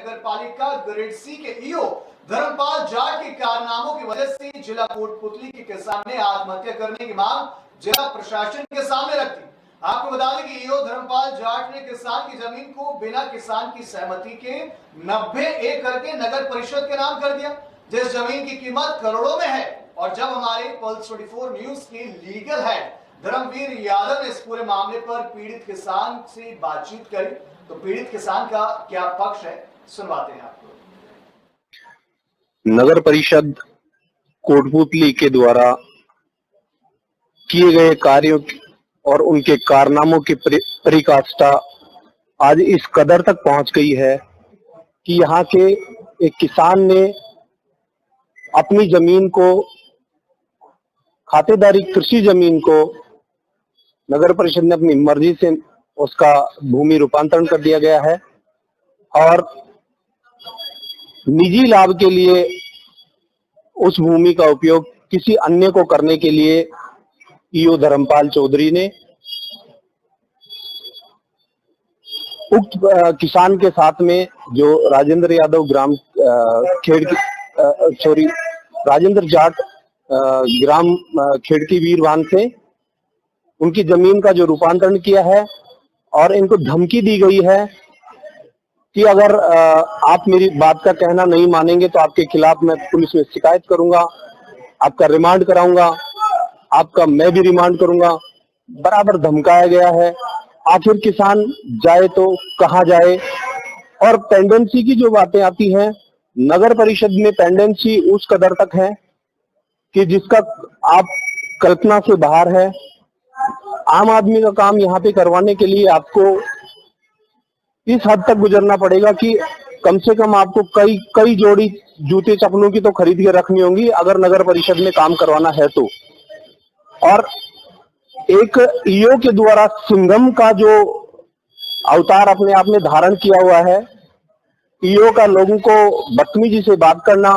नगर पालिका गिरिडसी के ईओ धर्मपाल जाट के कारनामों की वजह से जिला कोटपुतली के किसान ने आत्महत्या करने की मांग जिला प्रशासन के सामने रखी। आपको बता दें कि ईओ धर्मपाल जाट ने किसान की जमीन को बिना किसान की सहमति के 90 एकड़ के नगर परिषद के नाम कर दिया, जिस जमीन की कीमत करोड़ों में है। और जब हमारे पल्स 24 न्यूज के लीगल हेड धर्मवीर यादव ने इस पूरे मामले पर पीड़ित किसान से बातचीत करी, तो पीड़ित किसान का क्या पक्ष है, सुनवाते हैं आपको। नगर परिषद कोटपुतली के द्वारा किए गए कार्यों और उनके कारनामों की परिकाष्ठा आज इस कदर तक पहुंच गई है कि यहाँ के एक किसान ने अपनी जमीन को, खातेदारी कृषि जमीन को नगर परिषद ने अपनी मर्जी से उसका भूमि रूपांतरण कर दिया गया है और निजी लाभ के लिए उस भूमि का उपयोग किसी अन्य को करने के लिए ईओ धर्मपाल चौधरी ने उक्त किसान के साथ में जो राजेंद्र यादव ग्राम राजेंद्र जाट ग्राम खेड़की वीरवान से उनकी जमीन का जो रूपांतरण किया है और इनको धमकी दी गई है कि अगर आप मेरी बात का कहना नहीं मानेंगे तो आपके खिलाफ मैं पुलिस में शिकायत करूंगा, आपका रिमांड कराऊंगा, आपका मैं भी रिमांड करूंगा, बराबर धमकाया गया है। आखिर किसान जाए तो कहाँ जाए। और पेंडेंसी की जो बातें आती हैं, नगर परिषद में पेंडेंसी उस कदर तक है कि जिसका आप कल्पना से बाहर है। आम आदमी का काम यहाँ पे करवाने के लिए आपको इस हद तक गुजरना पड़ेगा कि कम से कम आपको कई जोड़ी जूते चप्पलों की तो खरीद के रखनी होंगी अगर नगर परिषद में काम करवाना है तो। और एक ईओ के द्वारा सिंघम का जो अवतार अपने आप में धारण किया हुआ है, ईओ का लोगों को बदतमीजी से बात करना,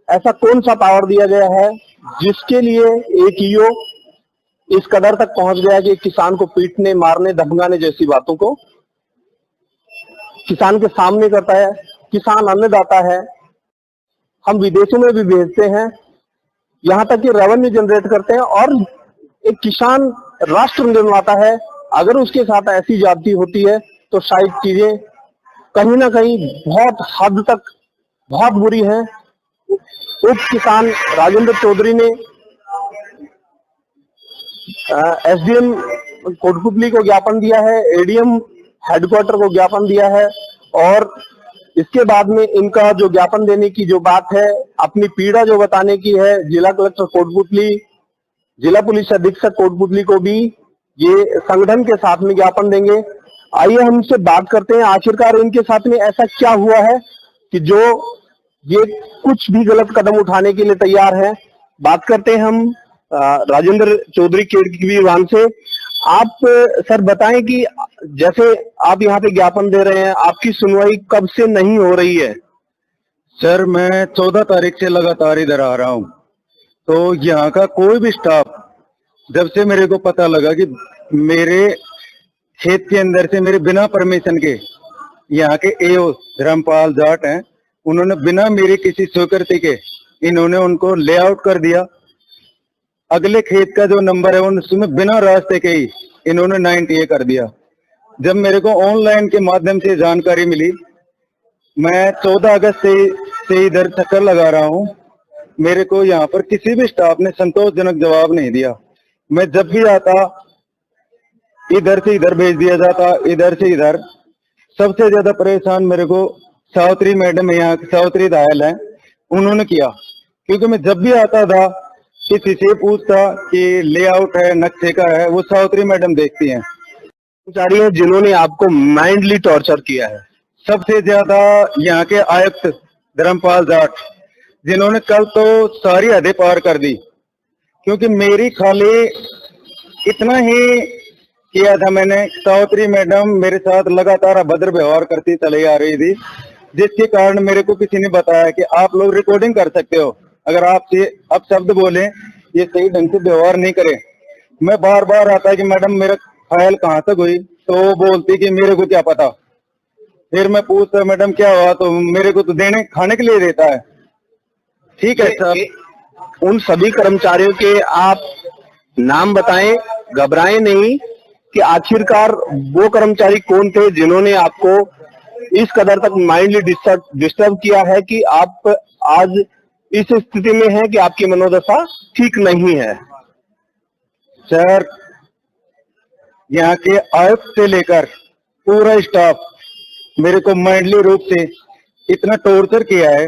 ऐसा कौन सा पावर दिया गया है जिसके लिए एक ईओ इस कदर तक पहुंच गया कि किसान को पीटने, मारने, धमकाने जैसी बातों को किसान के सामने करता है। किसान अन्नदाता है, हम विदेशों में भी भेजते हैं, यहाँ तक कि रेवेन्यू जनरेट करते हैं और एक किसान राष्ट्र निर्माता है। अगर उसके साथ ऐसी जाति होती है तो शायद चीजें कहीं ना कहीं बहुत हद तक बहुत बुरी है। उप किसान राजेंद्र चौधरी ने एसडीएम कोटपुतली को ज्ञापन दिया है, एडीएम हेडक्वार्टर को ज्ञापन दिया है और इसके बाद में इनका जो ज्ञापन देने की जो बात है, अपनी पीड़ा जो बताने की है, जिला कलेक्टर कोटपुतली, जिला पुलिस अधीक्षक कोटपुतली को भी ये संगठन के साथ में ज्ञापन देंगे। आइए हम इनसे बात करते हैं, आखिरकार इनके साथ में ऐसा क्या हुआ है कि जो ये कुछ भी गलत कदम उठाने के लिए तैयार है। बात करते हैं हम राजेंद्र चौधरी खेड़की वीरवान से। आप सर बताएं कि जैसे आप यहाँ पे ज्ञापन दे रहे हैं, आपकी सुनवाई कब से नहीं हो रही है? सर मैं 14 तारीख से लगातार इधर आ रहा हूँ, तो यहाँ का कोई भी स्टाफ, जब से मेरे को पता लगा कि मेरे खेत के अंदर से मेरे बिना परमिशन के यहाँ के एओ धर्मपाल जाट हैं, उन्होंने बिना मेरी किसी स्वीकृति के इन्होंने उनको लेआउट कर दिया। अगले खेत का जो नंबर है उसमें बिना रास्ते के ही इन्होंने 90A कर दिया। जब मेरे को ऑनलाइन के माध्यम से जानकारी मिली, मैं 14 अगस्त से इधर चक्कर लगा रहा हूँ। मेरे को यहाँ पर किसी भी स्टाफ ने संतोषजनक जवाब नहीं दिया। मैं जब भी आता इधर से इधर भेज दिया जाता, इधर से इधर। सबसे ज्यादा परेशान मेरे को सावित्री मैडम, यहाँ सावित्री दायल है, उन्होंने किया। क्योंकि मैं जब भी आता था किसी से पूछता कि लेआउट है, नक्शे का है, वो सावित्री मैडम देखती हैं। कर्मचारी हैं जिन्होंने आपको माइंडली टॉर्चर किया है। सबसे ज्यादा यहाँ के आयुक्त धर्मपाल जाट, जिन्होंने कल तो सारी हदें पार कर दी। क्योंकि मेरी खाली इतना ही किया था मैंने, सावित्री मैडम मेरे साथ लगातार अभद्र व्यवहार करती चली आ रही थी, जिसके कारण मेरे को किसी ने बताया कि आप लोग रिकॉर्डिंग कर सकते हो, अगर आपसे अब शब्द बोले ये सही ढंग से व्यवहार नहीं करे। मैं बार बार आता कि मैडम मेरा फाइल कहाँ तक हुई, तो वो बोलती कि मेरे को क्या पता। फिर मैं पूछता मैडम क्या हुआ, तो मेरे को तो देने खाने के लिए देता है। ठीक है सर। उन सभी कर्मचारियों के आप नाम बताएं, घबराएं नहीं, कि आखिरकार वो कर्मचारी कौन थे जिन्होंने आपको इस कदर तक माइंडली डिस्टर्ब किया है कि आप आज इस स्थिति में हैं कि आपकी मनोदशा ठीक नहीं है। सर, यहाँ के आयुक्त से लेकर पूरा स्टाफ मेरे को माइंडली रूप से इतना टॉर्चर किया है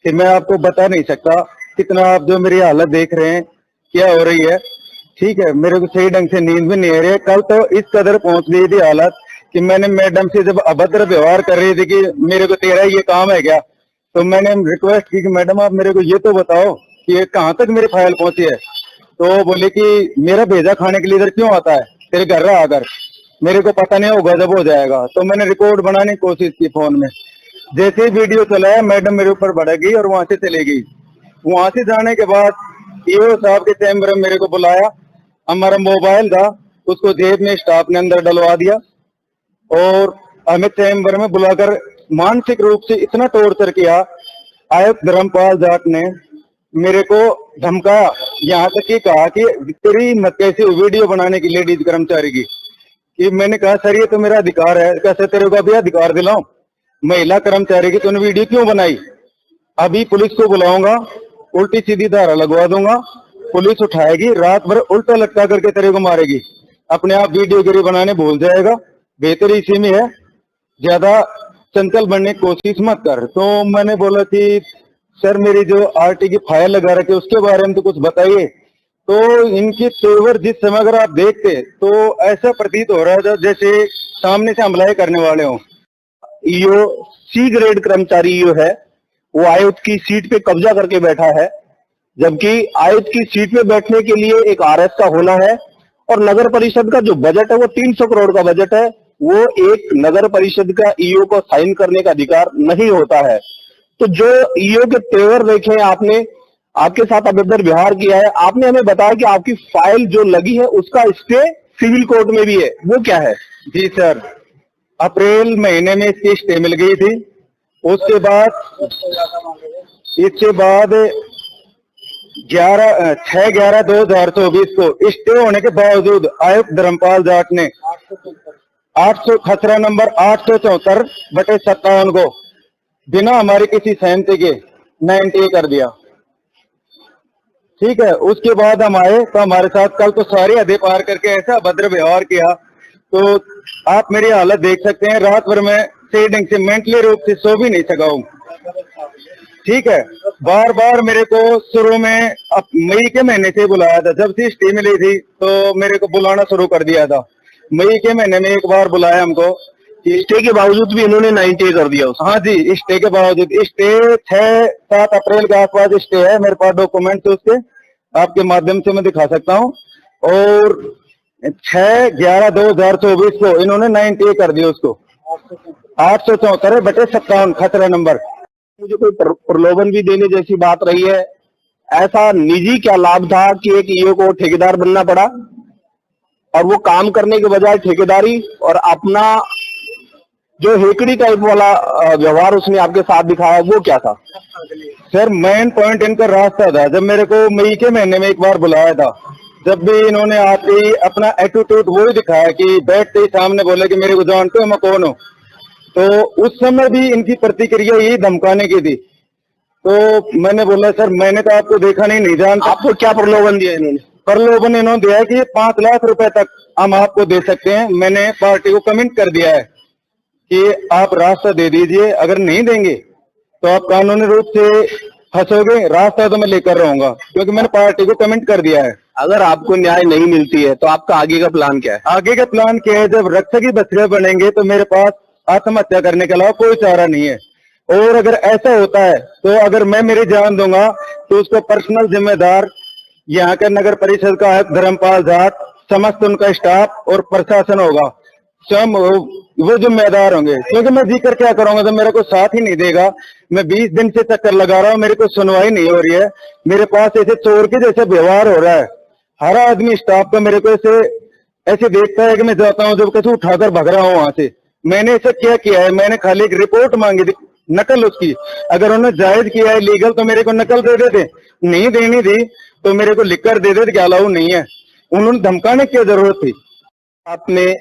कि मैं आपको बता नहीं सकता। कितना आप जो मेरी हालत देख रहे हैं क्या हो रही है। ठीक है, मेरे को सही ढंग से नींद भी नहीं आ रही है। कल तो इस कदर पहुंच गई थी हालत कि मैंने मैडम से जब अभद्र व्यवहार कर रही थी कि मेरे को तेरा ये काम है क्या, तो मैंने रिक्वेस्ट की कि मैडम आप मेरे को ये तो बताओ कि ये कहाँ तक मेरी फाइल पहुंची है। तो बोले कि मेरा भेजा खाने के लिए इधर क्यों आता है, तेरे घर रहा अगर मेरे को पता नहीं होगा जब हो जाएगा। तो मैंने रिकॉर्ड बनाने की कोशिश की फोन में। जैसे ही वीडियो चलाया मैडम मेरे ऊपर भड़क गई और वहां से चली गई। वहां से जाने के बाद ईओ साहब के चैम्बर में मेरे को बुलाया। हमारा मोबाइल था उसको जेब में स्टाफ ने अंदर डलवा दिया और हमें चैम्बर में बुलाकर मानसिक रूप से इतना टॉर्चर किया। आयुक्त धर्मपाल जाट ने मेरे को धमकाया, यहाँ तक कि कहा कि तेरी मत कैसी वीडियो बनाने की लेडीज कर्मचारी की। कि मैंने कहा सर ये तो मेरा अधिकार है। कैसे तेरे को अभी अधिकार दिलाऊं, महिला कर्मचारी की तूने वीडियो क्यों बनाई। अभी पुलिस को बुलाऊंगा, उल्टी सीधी धारा लगवा दूंगा, पुलिस उठाएगी, रात भर उल्टा लटका करके तेरे को मारेगी, अपने आप वीडियोगिरी बनाने भूल जाएगा। बेहतर इसी में है, ज्यादा चंचल बनने की कोशिश मत कर। तो मैंने बोला कि सर मेरी जो आरटी की फाइल लगा रखी है उसके बारे में तो कुछ बताइए। तो इनके तेवर जिस समय अगर आप देखते तो ऐसा प्रतीत हो रहा था जैसे सामने से हमला करने वाले हों। ईओ सी ग्रेड कर्मचारी ईओ है, वो आयुक्त की सीट पे कब्जा करके बैठा है, जबकि आयुक्त की सीट पे बैठने के लिए एक आरएस का होना है। और नगर परिषद का जो बजट है वो 300 करोड़ का बजट है। वो एक नगर परिषद का ईओ को साइन करने का अधिकार नहीं होता है। तो जो ईओ के तेवर देखे आपने, आपके साथ अभद्र व्यवहार किया है, आपने हमें बताया कि आपकी फाइल जो लगी है उसका स्टे सिविल कोर्ट में भी है, वो क्या है? जी सर, अप्रैल महीने में इसकी स्टे मिल गई थी। उसके बाद इसके बाद 6/11/2024 को स्टे होने के बावजूद आयुक्त धर्मपाल जाट ने 800 खसरा नंबर 874/57 को बिना हमारी किसी सहमति के 90 कर दिया। ठीक है, उसके बाद हम आए तो हमारे साथ कल तो सारी हदें पार करके ऐसा अभद्र व्यवहार किया। तो आप मेरी हालत देख सकते हैं, रात भर में सही ढंग से मेंटली रूप से सो भी नहीं सका हूं। ठीक है, बार बार मेरे को शुरू में मई के महीने से बुलाया था, जब से स्टे मिली थी तो मेरे को बुलाना शुरू कर दिया था। मई के महीने में एक बार बुलाया हमको, स्टे के बावजूद भी इन्होंने 90 कर दिया उसको। हाँ जी, स्टे के बावजूद। स्टे 6-7 अप्रैल के आसपास स्टे है, मेरे पास डॉक्यूमेंट उसके आपके माध्यम से मैं दिखा सकता हूँ। और 6/11/2024 को इन्होंने 90 कर दिया उसको, 874/57 खतरा नंबर। मुझे कोई प्रलोभन भी देने जैसी बात रही है? ऐसा निजी क्या लाभ था कि एक ईओ को ठेकेदार बनना पड़ा और वो काम करने के बजाय ठेकेदारी और अपना जो हेकड़ी टाइप वाला व्यवहार उसने आपके साथ दिखाया, वो क्या था? सर मेन पॉइंट इनका रास्ता था। जब मेरे को मई के महीने में एक बार बुलाया था, जब भी इन्होंने आते ही अपना एटीट्यूड वो ही दिखाया कि बैठते ही सामने बोले कि मेरे को जानते हो मैं कौन हूँ। तो उस समय भी इनकी प्रतिक्रिया यही धमकाने की थी। तो मैंने बोला सर मैंने तो आपको देखा नहीं जानता। आपको क्या प्रलोभन दिया इन्होंने? प्रलोभन इन्होंने दिया कि 5 लाख रुपए तक हम आपको दे सकते हैं। मैंने पार्टी को कमेंट कर दिया है कि आप रास्ता दे दीजिए, अगर नहीं देंगे तो आप कानूनी रूप से फंसोगे। रास्ता तो मैं लेकर रहूंगा, क्योंकि मैंने पार्टी को कमेंट कर दिया है। अगर आपको न्याय नहीं मिलती है तो आपका आगे का प्लान क्या है? आगे का प्लान क्या है, जब रक्षक ही बछड़े बनेंगे तो मेरे पास आत्महत्या करने के अलावा कोई चारा नहीं है। और अगर ऐसा होता है तो अगर मैं मेरी जान दूंगा तो उसको पर्सनल जिम्मेदार यहाँ के नगर परिषद का आयुक्त धर्मपाल जाट, समस्त उनका स्टाफ और प्रशासन होगा, स्वयं वो जिम्मेदार होंगे। क्योंकि मैं जीकर क्या करूंगा जब मेरे को साथ ही नहीं देगा। मैं 20 दिन से चक्कर लगा रहा हूँ, मेरे को सुनवाई नहीं हो रही है। मेरे पास ऐसे चोर के जैसे व्यवहार हो रहा है। हर आदमी स्टाफ का मेरे को ऐसे देखता है कि मैं जाता हूँ जब कैसे उठाकर भग रहा हूँ वहां से। मैंने ऐसा क्या किया है? मैंने खाली एक रिपोर्ट मांगी थी, नकल उसकी। अगर उन्होंने जायज किया है लीगल तो मेरे को नकल दे देते, नहीं देनी थी तो मेरे को लिख कर दे देते कि अलाउ नहीं है। उन्होंने धमकाने की क्या जरूरत थी? आपने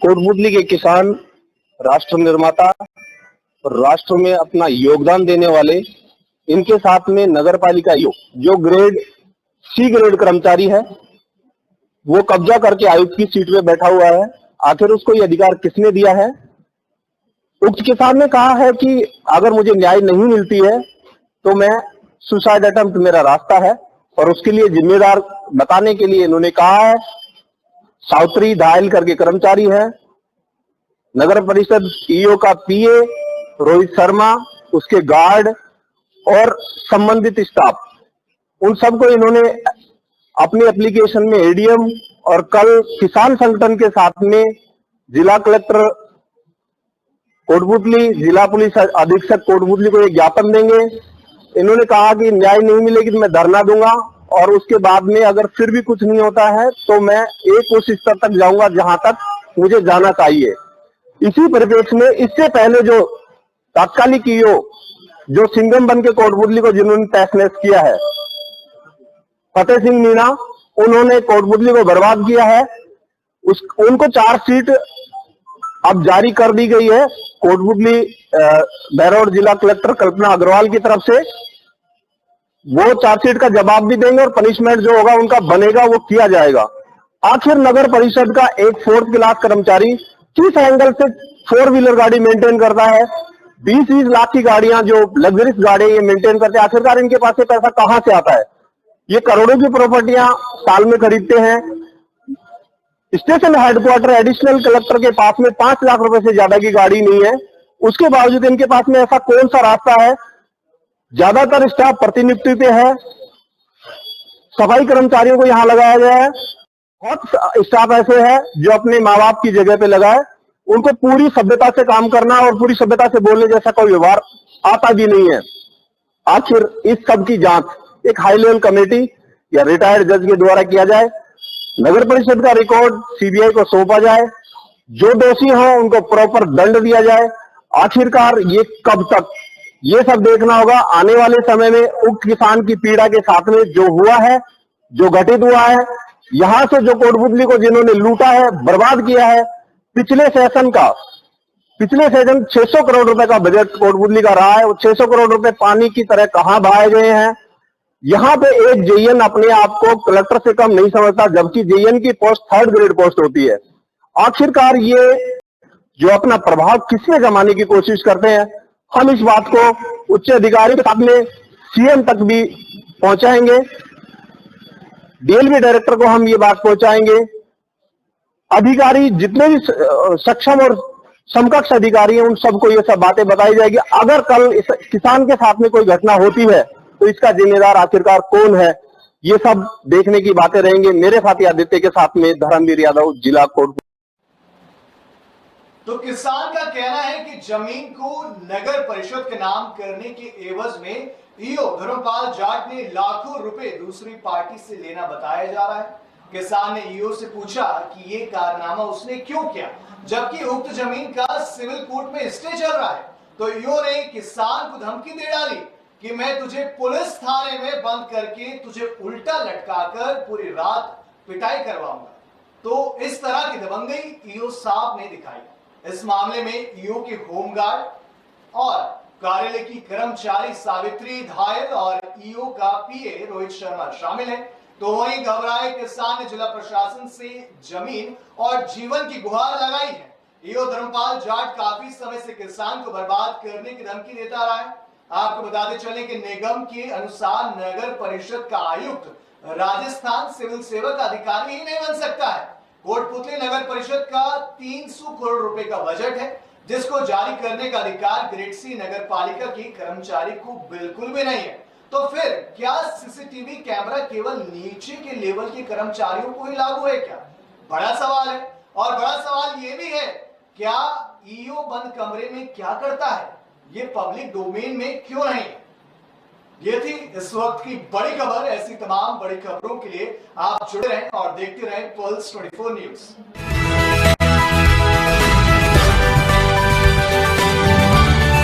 कोटपुतली के किसान, राष्ट्र निर्माता और राष्ट्र में अपना योगदान देने वाले, इनके साथ में नगर पालिका जो ग्रेड सी ग्रेड कर्मचारी है, वो कब्जा करके आयुक्त की सीट पे बैठा हुआ है। आखिर उसको ये अधिकार किसने दिया है? उक्त किसान ने कहा है कि अगर मुझे न्याय नहीं मिलती है तो मैं सुसाइड अटेम्प्ट मेरा रास्ता है, और उसके लिए जिम्मेदार बताने के लिए इन्होंने कहा है साउत्री धायल करके कर्मचारी है, नगर परिषद ईओ का पीए रोहित शर्मा, उसके गार्ड और संबंधित स्टाफ, उन सबको इन्होंने अपनी एप्लीकेशन में एडीएम और कल किसान संगठन के साथ में जिला कलेक्टर कोटपुतली, जिला पुलिस अधीक्षक कोटपुतली को एक ज्ञापन देंगे। इन्होंने कहा कि न्याय नहीं मिलेगी तो मैं धरना दूंगा, और उसके बाद में अगर फिर भी कुछ नहीं होता है तो मैं एक उस स्तर तक जाऊंगा जहां तक मुझे जाना चाहिए। इसी परिप्रेक्ष्य में इससे पहले जो तात्कालिक ईओ जो सिंघम बन के कोटपुतली को जिन्होंने तहस-नहस किया है, फतेह सिंह मीणा, उन्होंने कोटपुतली को बर्बाद किया है। उनको चार्जशीट अब जारी कर दी गई है कोटपुतली बहरौर जिला कलेक्टर कल्पना अग्रवाल की तरफ से। वो चार्जशीट का जवाब भी देंगे और पनिशमेंट जो होगा उनका बनेगा वो किया जाएगा। आखिर नगर परिषद का एक 4th क्लास कर्मचारी किस एंगल से 4 व्हीलर गाड़ी मेंटेन करता है? 20-20 लाख की गाड़ियां जो लग्जरियस गाड़ी ये मेंटेन करते हैं, आखिरकार इनके पास ये पैसा कहां से आता है? ये करोड़ों की प्रॉपर्टियां साल में खरीदते हैं। स्टेशन हेडक्वार्टर एडिशनल कलेक्टर के पास में 5 लाख रुपए से ज्यादा की गाड़ी नहीं है, उसके बावजूद इनके पास में ऐसा कौन सा रास्ता है? ज्यादातर स्टाफ प्रतिनियुक्ति पे है, सफाई कर्मचारियों को यहां लगाया गया है। बहुत स्टाफ ऐसे है जो अपने माँ बाप की जगह पे लगा है, उनको पूरी सभ्यता से काम करना और पूरी सभ्यता से बोलने जैसा कोई व्यवहार आता भी नहीं है। आखिर इस सब की जांच एक हाई लेवल कमेटी या रिटायर्ड जज के द्वारा किया जाए, नगर परिषद का रिकॉर्ड सीबीआई को सौंपा जाए, जो दोषी हो उनको प्रॉपर दंड दिया जाए। आखिरकार ये कब तक? ये सब देखना होगा आने वाले समय में। उक्त किसान की पीड़ा के साथ में जो हुआ है, जो घटित हुआ है, यहां से जो कोटपुतली को जिन्होंने लूटा है, बर्बाद किया है, पिछले सेशन 600 करोड़ रुपए का बजट कोटपुतली का रहा है, वो 600 करोड़ रुपए पानी की तरह कहां बहाए गए हैं। यहां पे एक जेईएन अपने आप को कलेक्टर से कम नहीं समझता, जबकि जेईएन की पोस्ट 3rd ग्रेड पोस्ट होती है। आखिरकार ये जो अपना प्रभाव किसमें जमाने की कोशिश करते हैं, हम इस बात को उच्च अधिकारी के साथ में सीएम तक भी पहुंचाएंगे, डीएलवी डायरेक्टर को हम ये बात पहुंचाएंगे। अधिकारी जितने भी सक्षम और समकक्ष अधिकारी हैं उन सबको ये सब बातें बताई जाएगी। अगर कल इस किसान के साथ में कोई घटना होती है तो इसका जिम्मेदार आखिरकार कौन है, ये सब देखने की बातें रहेंगे। मेरे साथी आदित्य के साथ में धर्मवीर यादव, जिला कोट। तो किसान का कहना है कि जमीन को नगर परिषद के नाम करने के एवज में ईओ धर्मपाल जाट ने लाखों रुपए दूसरी पार्टी से लेना बताया जा रहा है। किसान ने ईओ से पूछा कि ये कारनामा उसने क्यों किया, जबकि उक्त जमीन का सिविल कोर्ट में स्टे चल रहा है। तो ईओ ने किसान को धमकी दे डाली कि मैं तुझे पुलिस थाने में बंद करके तुझे उल्टा लटकाकर पूरी रात पिटाई करवाऊंगा। तो इस तरह की दबंगई ईओ साहब ने दिखाई। इस मामले में ईओ के होमगार्ड और कार्यालय की कर्मचारी सावित्री धायल और ईओ का पीए रोहित शर्मा शामिल है। तो वहीं घबराए किसान ने जिला प्रशासन से जमीन और जीवन की गुहार लगाई है। ईओ धर्मपाल जाट काफी समय से किसान को बर्बाद करने की धमकी देता रहा है। आपको बताते चले कि निगम के अनुसार नगर परिषद का आयुक्त राजस्थान सिविल सेवक अधिकारी ही नहीं बन सकता है। कोटपुतली नगर परिषद का 300 करोड़ रुपए का बजट है, जिसको जारी करने का अधिकार ग्रेड सी नगर पालिका की कर्मचारी को बिल्कुल भी नहीं है। तो फिर क्या सीसीटीवी कैमरा केवल नीचे के लेवल के कर्मचारियों को ही लागू है क्या? बड़ा सवाल है। और बड़ा सवाल यह भी है, क्या ईओ बंद कमरे में क्या करता है, ये पब्लिक डोमेन में क्यों नहीं? ये थी इस वक्त की बड़ी खबर। ऐसी तमाम बड़ी खबरों के लिए आप जुड़े रहें और देखते रहें पल्स 24 न्यूज।